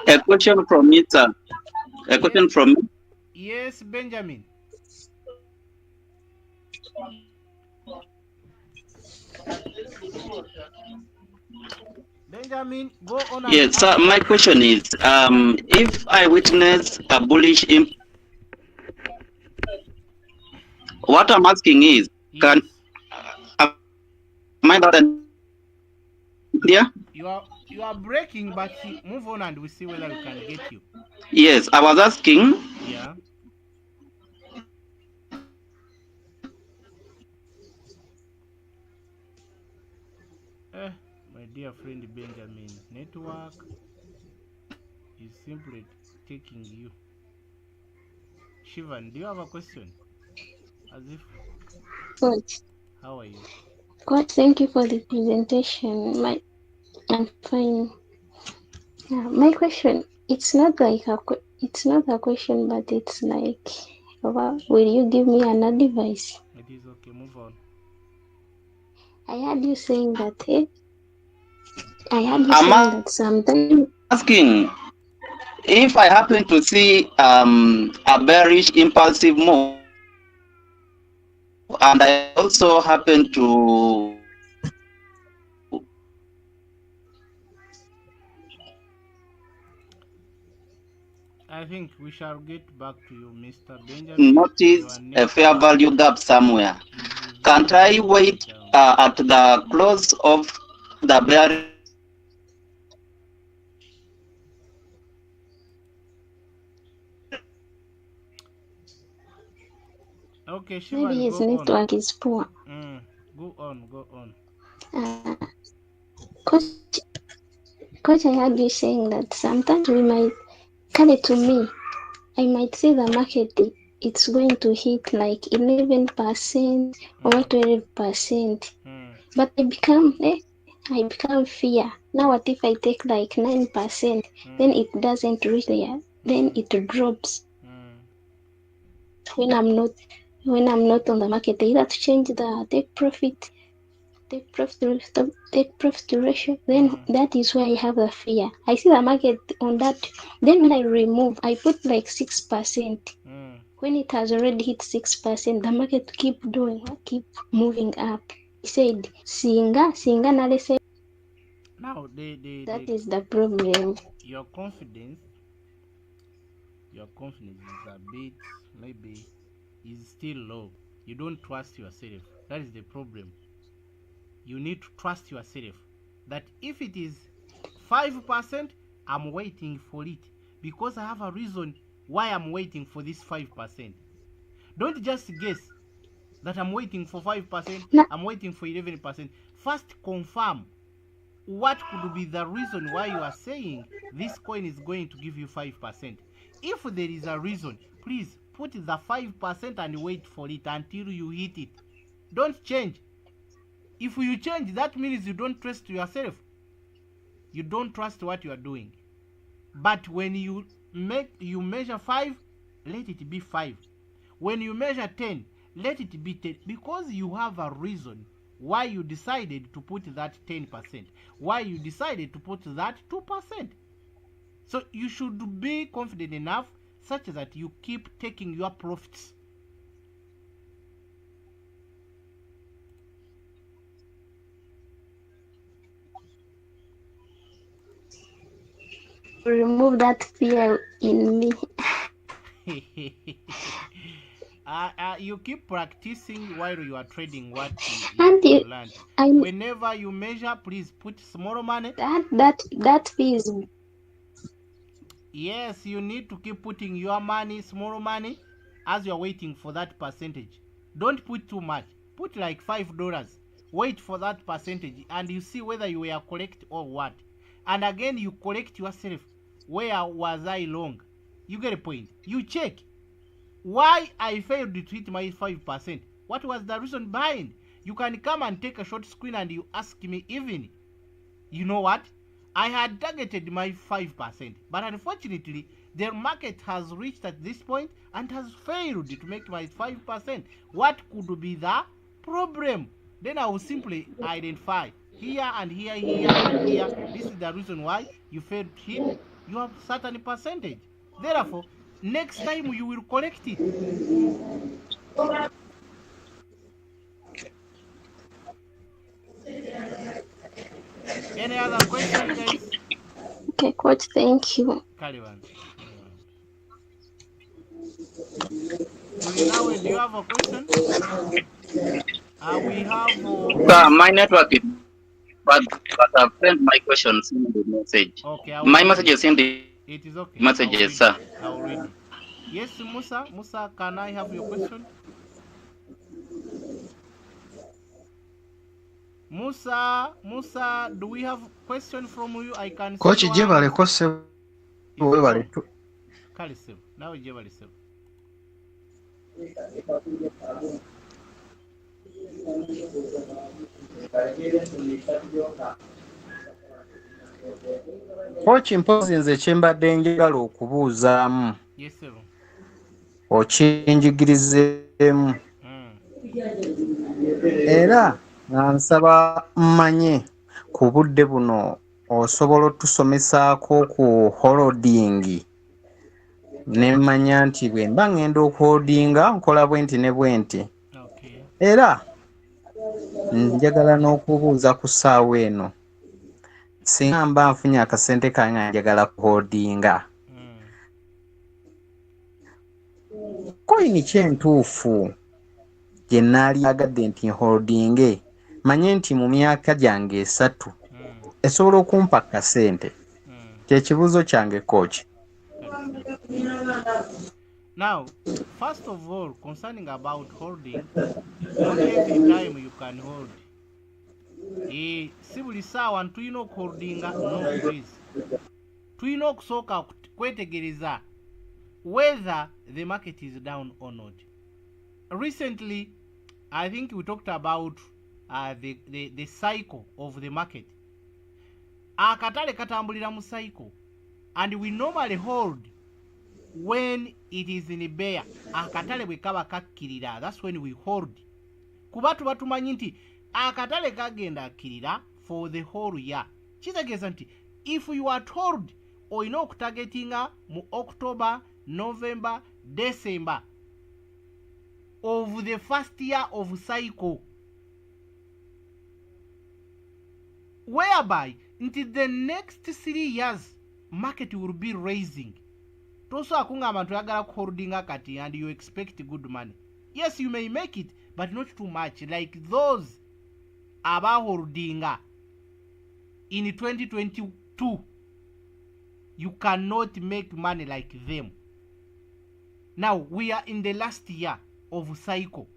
A question from me, sir. A question from me. Yes, Benjamin. Benjamin, go on. Yes, sir. My question is, if I witness a bullish What I'm asking is, Yes. am I not clear? You are breaking, but move on and we see whether we can get you. Yes, I was asking. Yeah. My dear friend Benjamin, network is simply taking you. Shivan, do you have a question? As if, Coach, how are you? Coach, thank you for the presentation. I'm fine. Yeah, my question, it's not a question, but it's like, will you give me an advice? It is okay, move on. I heard you saying that, I heard you I'm saying that sometimes. asking if I happen to see a bearish impulsive move, and I also happen to I think we shall get back to you, Mr. Benjamin. Your notice a fair network value gap somewhere, is can't very, I very wait down. at the close of the bearish? Okay, Maybe Shivan, his go on. network is poor. Go on, go on. Uh, coach, coach, I heard you saying that sometimes we might, kind of to me, I might say the market it's going to hit like 11% or 12%, Mm, but I become fear. Now what if I take like 9%, then mm, it doesn't reach there, then mm, it drops mm. when I'm not on the market. I either to change the take profit to ratio, then Mm, that is where I have the fear. I see the market on that. Then when I remove, I put like 6%. mm. When it has already hit 6%, the market keep moving up. He said, Singa, now they say Now, that is the problem. your confidence is a bit, maybe, is still low. You don't trust yourself. That is the problem. You need to trust yourself that if it is 5%, I'm waiting for it because I have a reason why I'm waiting for this 5%. Don't just guess that I'm waiting for 5%, Now, I'm waiting for 11%. First confirm what could be the reason why you are saying this coin is going to give you 5%. If there is a reason, please put the 5% and wait for it until you hit it. Don't change. If you change, that means you don't trust yourself. You don't trust what you are doing. But when you measure 5, let it be 5. When you measure 10, let it be 10, because you have a reason why you decided to put that 10%, why you decided to put that 2%. So you should be confident enough such that you keep taking your profits. remove that fear in me. You keep practicing while you are trading what And you learned. I Whenever you measure, please put small money. that fee is Yes, you need to keep putting your money, small money, as you're waiting for that percentage. Don't put too much. Put like $5. Wait for that percentage and you see whether you were correct or what. And again, you correct yourself. Where was I wrong? You get a point. You check why I failed to hit my 5%. What was the reason behind? You can come and take a short screen and you ask me even. You know what? I had targeted my 5%, but unfortunately, the market has reached at this point and has failed to make my 5%. What could be the problem? Then I will simply identify here and here, here and here. This is the reason why you failed to hit your certain percentage. Therefore, next time you will correct it. Any other question, guys? okay, coach. Thank you. Caliban. Do Now, do you have a question? We have. My network is, but I've sent my questions in the message. Okay, My message is in the it is okay. messages, sir. I'll read it. Yes, Musa. Musa, can I have your question? Musa, do we have question from you? I can see. Coach Jebale kose webale tu. Kale sebo. Nawe Jebale sebo. Coach mpozi nze kyembadde njagala okubuuzaamu. Yes, sebo. Okinjigirizeemu. Era nga nsaba mmanye ku budde buno osobola otusomesaako ku holding. Ne mmanya nti bwe mba ngenda okuholdinga nkola bwenti ne bwenti. Okay. Era njagala n'okubuuza ku ssaawa eno. Singa mba nfunye akasente kange njagala kuholdinga. Koyini kyentuufu gye naalyagadde nti holdinge manye nti mu myaka gyange 3 esobola okumpa akasente. Kyekibuuzo kyange coach. Now, first of all, concerning about holding, not every time you can hold. Si buli saawa tulina okuholdinga, no please. Tulina okusooka kwetegereza whether the market is down or not. Recently, I think we talked about the cycle of the market. Akatale katambulira mu cycle, and we normally hold when it is in a bear. Akatale bwe kaba kakkirira, that's when we hold. Kuba tuba tumanyi nti akatale kagenda akkirira for the whole year. Kitegeeza nti if you are told olina okutargetinga mu October, November, December of the first year of cycle, whereby until the next 3 years market will be raising. Toso akunga abantu yagala kuholdinga kati and you expect good money. Yes, you may make it, but not too much. Like those aba holdinga in 2022, you cannot make money like them. Now we are in the last year of cycle.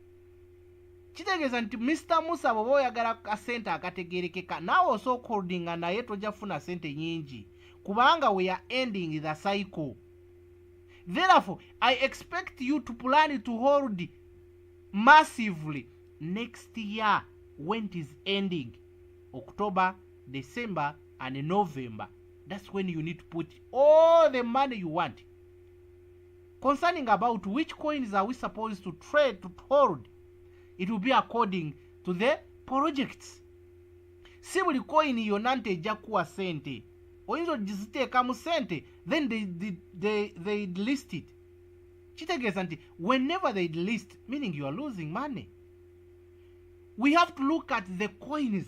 Kitegeeza nti Mr. Musa bw'oba oyagala kasente akategerekeka naawe osooka holdinga naye tojja funa sente nyingi kubanga we are ending the cycle. Therefore, I expect you to plan to hold massively next year when it is ending. October, December, and November. That's when you need to put all the money you want. Concerning about which coins are we supposed to trade, to hold, it will be according to the projects. Si buli coin yonna nti ejja kuwa sente. Oyinza ogiziteekamu sente, then they list it. Kitegeeza nti whenever they list, meaning you are losing money. We have to look at the coins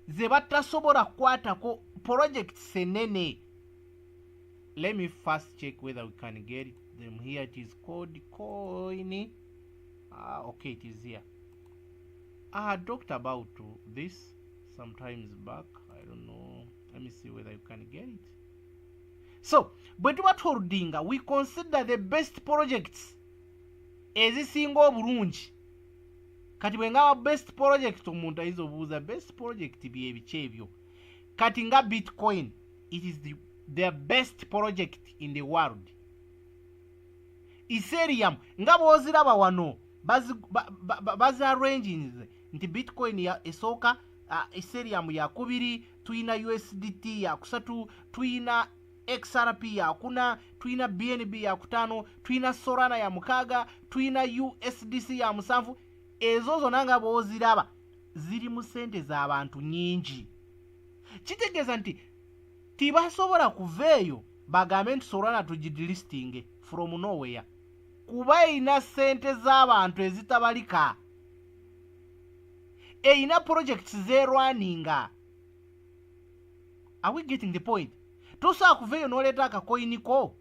ze batasobola kukwatako projects enene. Let me first check whether we can get them here. It is called coin. Okay, it is here. I had talked about this sometimes back. I don't know. Let me see whether you can get it. So, bwe tuba holdinga, we consider the best projects ezisinga obulungi. Kati bwe ngaba best project omuntu ayinza obuuza best project bye biki ebyo. Kati nga Bitcoin, it is the best project in the world. Ethereum, nga bw'oziraba wano bazi arranging nti Bitcoin ya esooka, Ethereum ya kubiri, tuyina USDT ya kusatu, tuyina XRP ya kuna, tuyina BNB ya kutano, tuyina Solana ya mukaga, tuyina USDC ya musanvu. Ezo zonna nga bw'oziraba ziri mu sente z'abantu nyingi. Kitegeeza nti tibasobola kuveeyo bagambe nti Solana tugidelisting from nowhere kuba eyina sente z'abantu ezitabalika, eyina projects zerwaninga. Are we getting the point? Tosobola kuveeyo n'oleeta akakoyiniko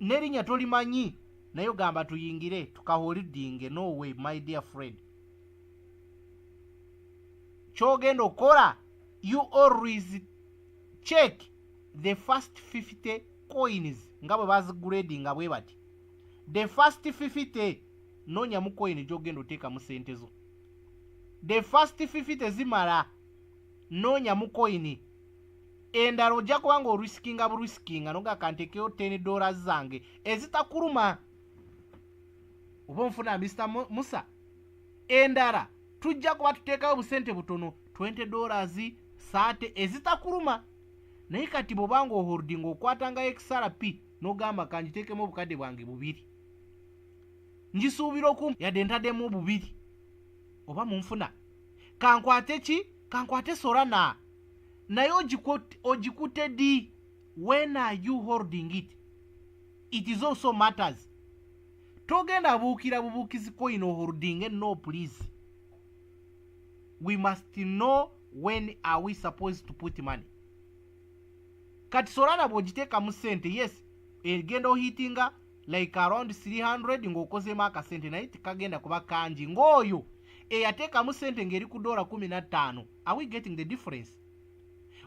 n'erinnya tolimanyi naye ogamba tuyingire tukaholidinge. No way my dear friend. Kyogenda okola, you always check the first 50 coins nga bwe bazigradinga bwe bati. The first 50 nonya mu coin gyogenda oteeka mu sente zo. The first 50 zimala nonya mu coin. Endala ojja kubanga oriskinga buriskinga noga kantekeyo $10 zange ezitakuluma. Oba nfuna Mr. Musa. Endala tujja kuba tuteekayo busente butono $20 30 ezitakuluma. Naye kati bwobanga oholding okwatanga XRP nogamba kanjiteekemu obukadde bwange bubiri. Njisuubira okum yadde ntaddemu bubiri. Oba munfuna. Kankwate ki? Kankwate Solana. Naye ogikute di. When are you holding it? It is also matters. Togenda buukira bubuukizi coin holding. No please. We must know when are we supposed to put money. Kati Solana bwogiteeka mu sente, yes, egenda ohitinga like around 300 ng'okozemu akasente naye tekagenda kuba kangi ng'oyo eyateeka mu sente ng'eri ku $15. Are we getting the difference?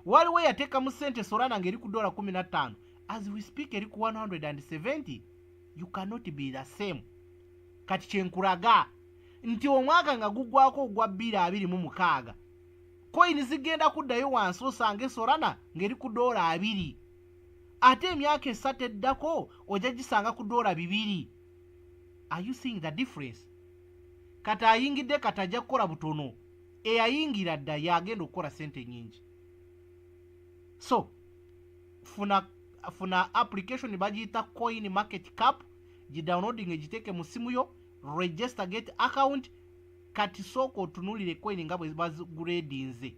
Waliwo eyateeka mu sente Solana ng'eri ku $15. As we speak eri ku 170. You cannot be the same. Kati kyenkulaga nti omwaka nga gugwako ogwa 2026 coin zigenda kuddayo wansi osange Solana ng'eri ku $2. Ate emyaka 3 eddako ojja gisanga ku $2. Are you seeing the difference? Kati ayingidde kati ajja kukola butono. Eyayingira dda yagenda okukola sente nyingi. So funa application bagiyita Coin Market Cap, gidownloading egiteeke mu simu yo, register get account. Kati sooka otunulire coin nga bwe bazigradinze.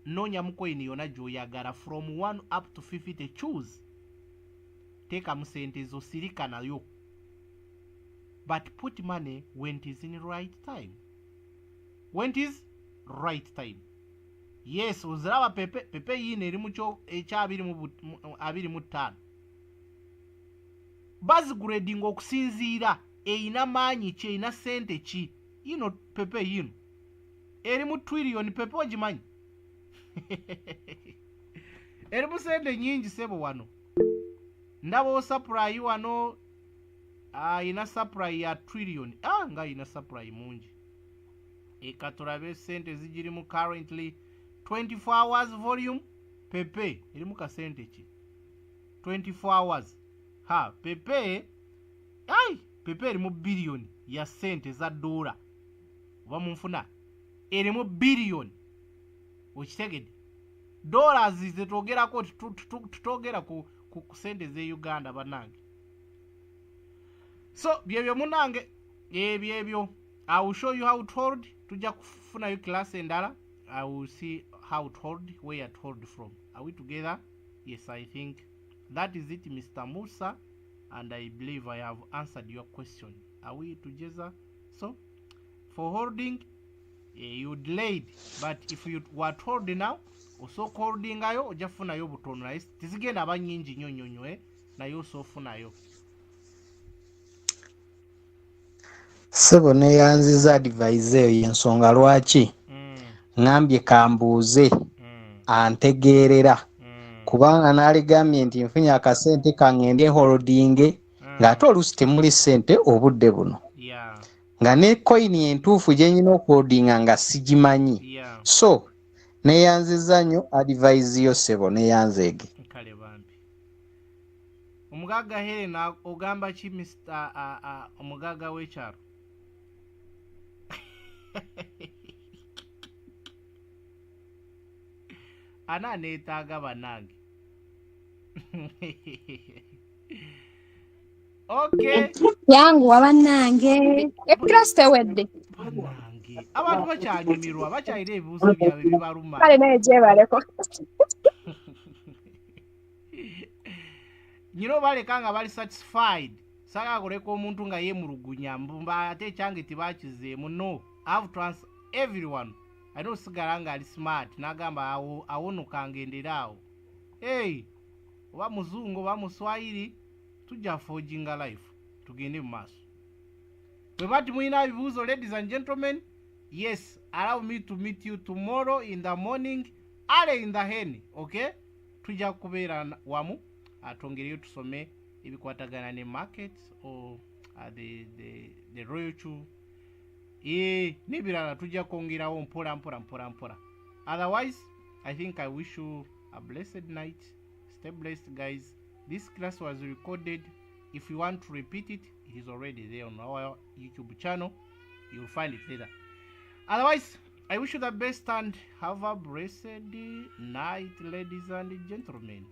Nonya mu coin yona gy'oyagala from 1 up to 50 choose. Teeka mu sente zo sirika nayo. But put money when it is in the right time. When it is right time. Yes, oziraba pepe yino eri mu kyo ekya 25. Bazigrading okusinziira eyina maanyi ki, eyina sente ki. Yino pepe yino eri mu trillion pepe ogimanyi. Eri mu sente nyingi sebo wano. Ndaba supply wano ina supply ya trillion. Nga ina supply mungi. Eka tulabe sente zigiri mu currently 24 hours volume. Pepe eri mu kasente ki 24 hours. Pepe pepe eri mu billion ya sente za $. Oba munfuna eri mu billion. Okitegedde dollars zetwogerako tutogera ku sente ze Uganda banange. So byebyo munange ebyebyo. I will show you how to hold. Tujja kufunayo class endala. I will see how to hold, where to hold from. Are we together? Yes, I think that is it, Mr. Musa, and I believe I have answered your question. Are we together? So for holding, you delayed, but if you were told now, also holding ayo ojja funayo butono naye tizigenda abanyingi nyonyonyo naye osofunayo. Sebo neyanziza advise eyo y'ensonga lwaki ngambye kambuuze antegeerera kubanga n'aligambye nti nfunye akasente kangende holding ng'ate oluusi temuli sente obudde buno nga ne coin entuufu gye nyina okuholdinga nga sigimanyi. So neyanziza nnyo advise yo sebo neyanzeege. Kale bambi omugaga Helena ogamba ki Mr. Omugaga w'ekyalo? Ana neetaaga banange. Okay. Yangu abanange. Ekirasi tewedde. Banange. Abantu bakyanyumirwa, bakyayira ebibuuzo byabwe bibaluma. Kale naye gyebaleko. Nyino baleka nga bali satisfied. Saka koleka omuntu nga yemulugunya mbumba ate ekyange tibakizeemu. No. I have to answer everyone. I don't sigala nga ali smart. Nagamba awonoka ngenderaawo. Hey, oba muzungu oba muswahili tujja forginga life. tugende mu maaso bwe bati mulina ebibuuzo ladies and gentlemen. Yes, allow me to meet you tomorrow in the morning early in the hen, okay? Tujja kubeera wamu twongereyo tusome ebikwatagana ne market or the royal chu n'ebirala tujja kwongerawo mpola. Otherwise, I think I wish you a blessed night. Stay blessed, guys. This class was recorded. If you want to repeat it, it is already there on our YouTube channel. You'll find it later. Otherwise, I wish you the best and have a blessed night, ladies and gentlemen.